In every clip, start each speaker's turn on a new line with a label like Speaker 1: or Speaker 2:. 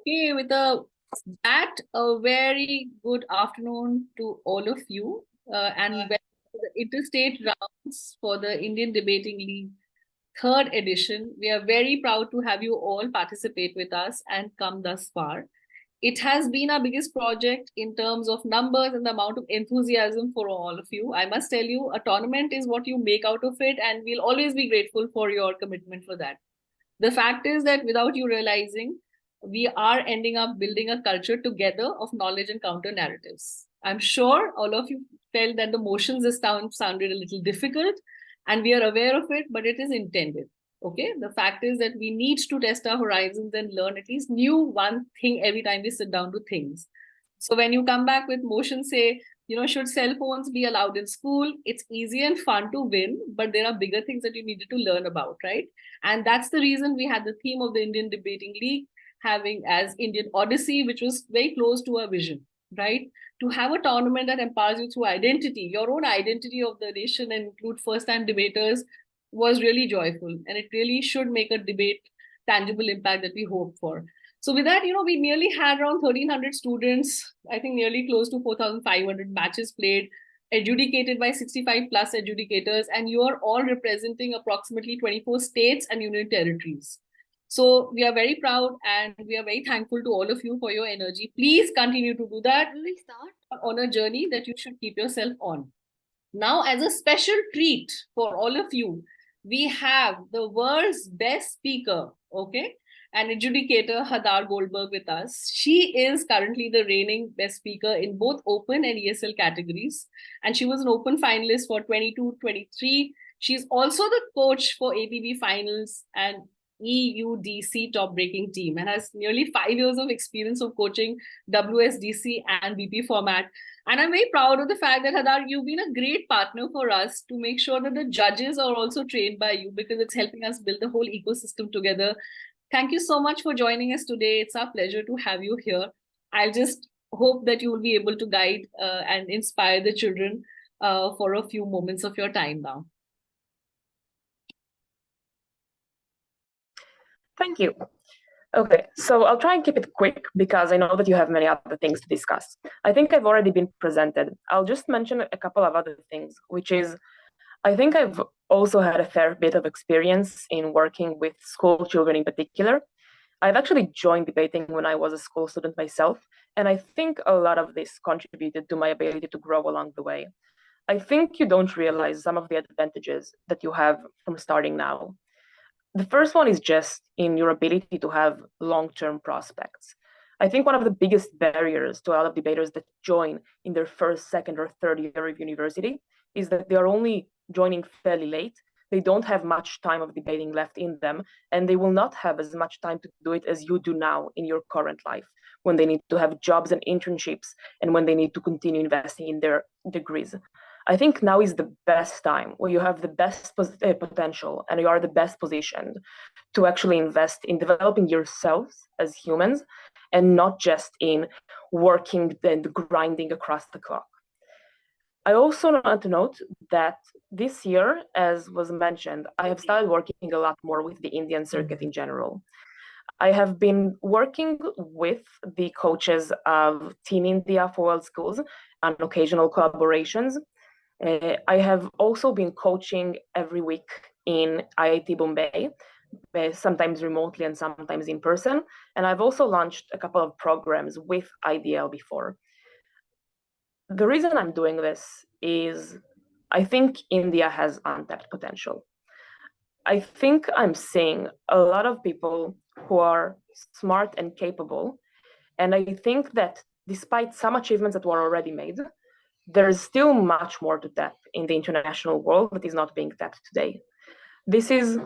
Speaker 1: Okay, with a very good afternoon to all of you, and welcome to the interstate rounds for the Indian Debating League third edition. We are very proud to have you all participate with us and come thus far. It has been our biggest project in terms of numbers and the amount of enthusiasm for all of you. I must tell you, a tournament is what you make out of it, and we'll always be grateful for your commitment for that. The fact is that without you realizing, we are ending up building a culture together of knowledge and counter narratives. I'm sure all of you felt that the motions this time sounded a little difficult, and we are aware of it, but it is intended. Okay, the fact is that we need to test our horizons and learn at least new one thing every time we sit down to things. So when you come back with motions, say, should cell phones be allowed in school? It's easy and fun to win, but there are bigger things that you needed to learn about, right? And that's the reason we had the theme of the Indian Debating League having as Indian Odyssey, which was very close to our vision, right? To have a tournament that empowers you through identity, your own identity of the nation, and include first time debaters was really joyful. And it really should make a debate tangible impact that we hope for. So with that, we nearly had around 1,300 students, I think nearly close to 4,500 matches played, adjudicated by 65 plus adjudicators, and you are all representing approximately 24 states and union territories. So we are very proud and we are very thankful to all of you for your energy. Please continue to do that.
Speaker 2: Will we start?
Speaker 1: On a journey that you should keep yourself on. Now, as a special treat for all of you, we have the world's best speaker, okay, and adjudicator Hadar Goldberg with us. She is currently the reigning best speaker in both open and ESL categories, and she was an open finalist for 22-23. She's also the coach for ABB finals and EUDC top breaking team and has nearly 5 years of experience of coaching WSDC and BP format. And I'm very proud of the fact that, Hadar, you've been a great partner for us to make sure that the judges are also trained by you because it's helping us build the whole ecosystem together. Thank you so much for joining us today. It's our pleasure to have you here. I just hope that you will be able to guide and inspire the children for a few moments of your time now.
Speaker 3: Thank you. Okay, so I'll try and keep it quick because I know that you have many other things to discuss. I think I've already been presented. I'll just mention a couple of other things, which is I think I've also had a fair bit of experience in working with school children in particular. I've actually joined debating when I was a school student myself, and I think a lot of this contributed to my ability to grow along the way. I think you don't realize some of the advantages that you have from starting now. The first one is just in your ability to have long-term prospects. I think one of the biggest barriers to a lot of debaters that join in their first, second, or third year of university is that they are only joining fairly late. They don't have much time of debating left in them, and they will not have as much time to do it as you do now in your current life, when they need to have jobs and internships, and when they need to continue investing in their degrees. I think now is the best time where you have the best potential and you are the best positioned to actually invest in developing yourselves as humans and not just in working and grinding across the clock. I also want to note that this year, as was mentioned, I have started working a lot more with the Indian circuit in general. I have been working with the coaches of Team India for World Schools on occasional collaborations. I have also been coaching every week in IIT Bombay, sometimes remotely and sometimes in person. And I've also launched a couple of programs with IDL before. The reason I'm doing this is I think India has untapped potential. I think I'm seeing a lot of people who are smart and capable. And I think that despite some achievements that were already made, there's still much more to tap in the international world that is not being tapped today. This is,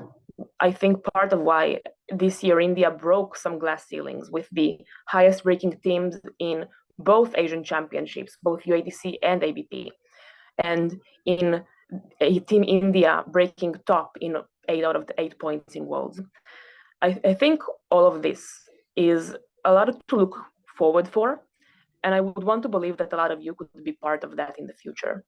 Speaker 3: I think, part of why this year India broke some glass ceilings with the highest ranking teams in both Asian championships, both UADC and ABP, and in Team India breaking top in 8 out of the 8 points in Worlds. I think all of this is a lot to look forward for, and I would want to believe that a lot of you could be part of that in the future.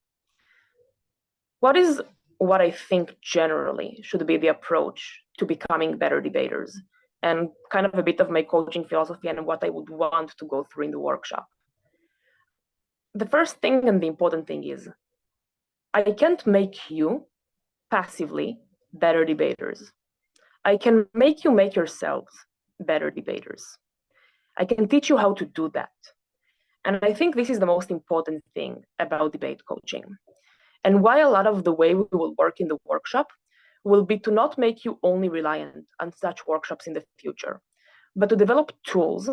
Speaker 3: What I think generally should be the approach to becoming better debaters? and kind of a bit of my coaching philosophy and what I would want to go through in the workshop. The first thing and the important thing is, I can't make you passively better debaters. I can make you make yourselves better debaters. I can teach you how to do that. And I think this is the most important thing about debate coaching. And why a lot of the way we will work in the workshop will be to not make you only reliant on such workshops in the future, but to develop tools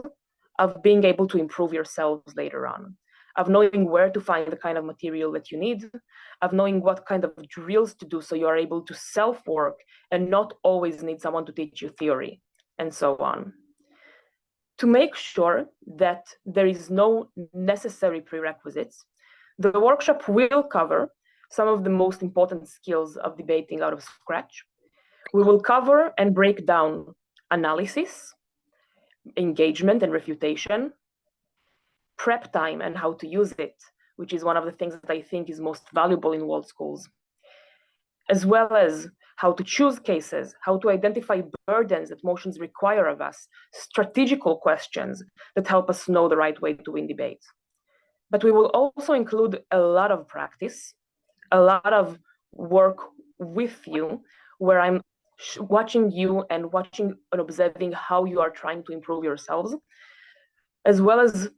Speaker 3: of being able to improve yourselves later on, of knowing where to find the kind of material that you need, of knowing what kind of drills to do so you are able to self-work and not always need someone to teach you theory, and so on. To make sure that there is no necessary prerequisites, the workshop will cover some of the most important skills of debating out of scratch. We will cover and break down analysis, engagement and refutation, prep time and how to use it, which is one of the things that I think is most valuable in world schools, as well as how to choose cases, how to identify burdens that motions require of us, strategical questions that help us know the right way to win debates. But we will also include a lot of practice, a lot of work with you, where I'm watching you and watching and observing how you are trying to improve yourselves, as well as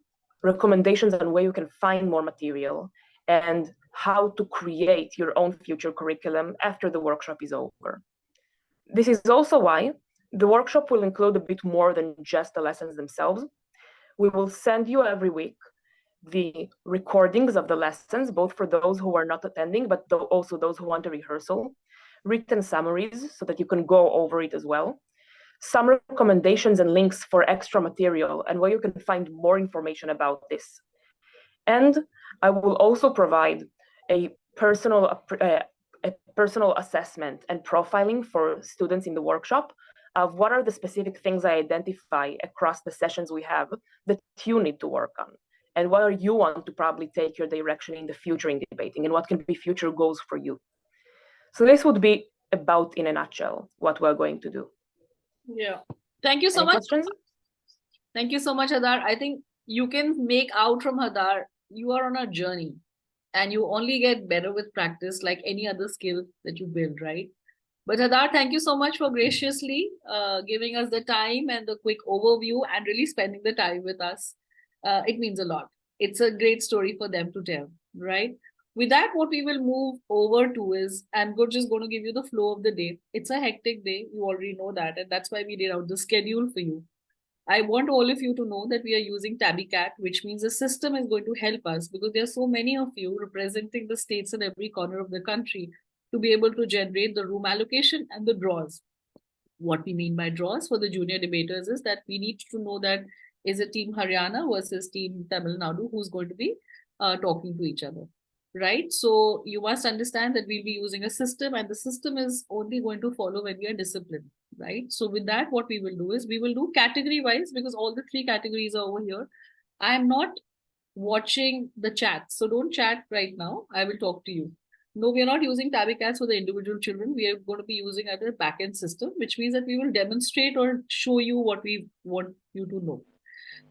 Speaker 3: recommendations on where you can find more material and how to create your own future curriculum after the workshop is over. This is also why the workshop will include a bit more than just the lessons themselves. We will send you every week the recordings of the lessons, both for those who are not attending, but also those who want a rehearsal, written summaries so that you can go over it as well, some recommendations and links for extra material and where you can find more information about this. And I will also provide a personal assessment and profiling for students in the workshop of what are the specific things I identify across the sessions we have that you need to work on, and where you want to probably take your direction in the future in debating, and what can be future goals for you. So this would be about, in a nutshell, what we're going to do.
Speaker 1: Yeah. Thank you so much.
Speaker 3: Questions?
Speaker 1: Thank you so much, Hadar. I think you can make out from Hadar, you are on a journey and you only get better with practice, like any other skill that you build, right? But Hadar, thank you so much for graciously giving us the time and the quick overview and really spending the time with us. It means a lot. It's a great story for them to tell, right? With that, what we will move over to is, I'm just going to give you the flow of the day. It's a hectic day. You already know that. And that's why we did out the schedule for you. I want all of you to know that we are using TabbyCat, which means the system is going to help us because there are so many of you representing the states in every corner of the country to be able to generate the room allocation and the draws. What we mean by draws for the junior debaters is that we need to know that is it Team Haryana versus Team Tamil Nadu who's going to be talking to each other, right? So you must understand that we'll be using a system, and the system is only going to follow when we are disciplined, right? So with that, what we will do is we will do category wise because all the three categories are over here. I am not watching the chat, so don't chat right now. I will talk to you. No, we are not using TabbyCats for the individual children. We are going to be using a backend system, which means that we will demonstrate or show you what we want you to know.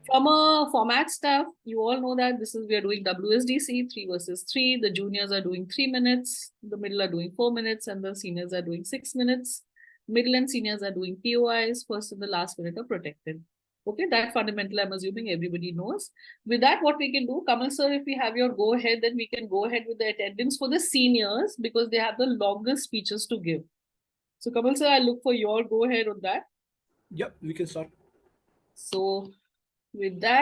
Speaker 1: From a format stuff, you all know that we are doing WSDC 3 versus 3. The juniors are doing 3 minutes, the middle are doing 4 minutes, and the seniors are doing 6 minutes. Middle and seniors are doing POIs. First and the last minute are protected. Okay, that fundamental I'm assuming everybody knows. With that, what we can do, Kamal sir, if we have your go ahead, then we can go ahead with the attendance for the seniors because they have the longest speeches to give. So Kamal sir, I look for your go ahead on that.
Speaker 2: Yep, we can start.
Speaker 1: So with that,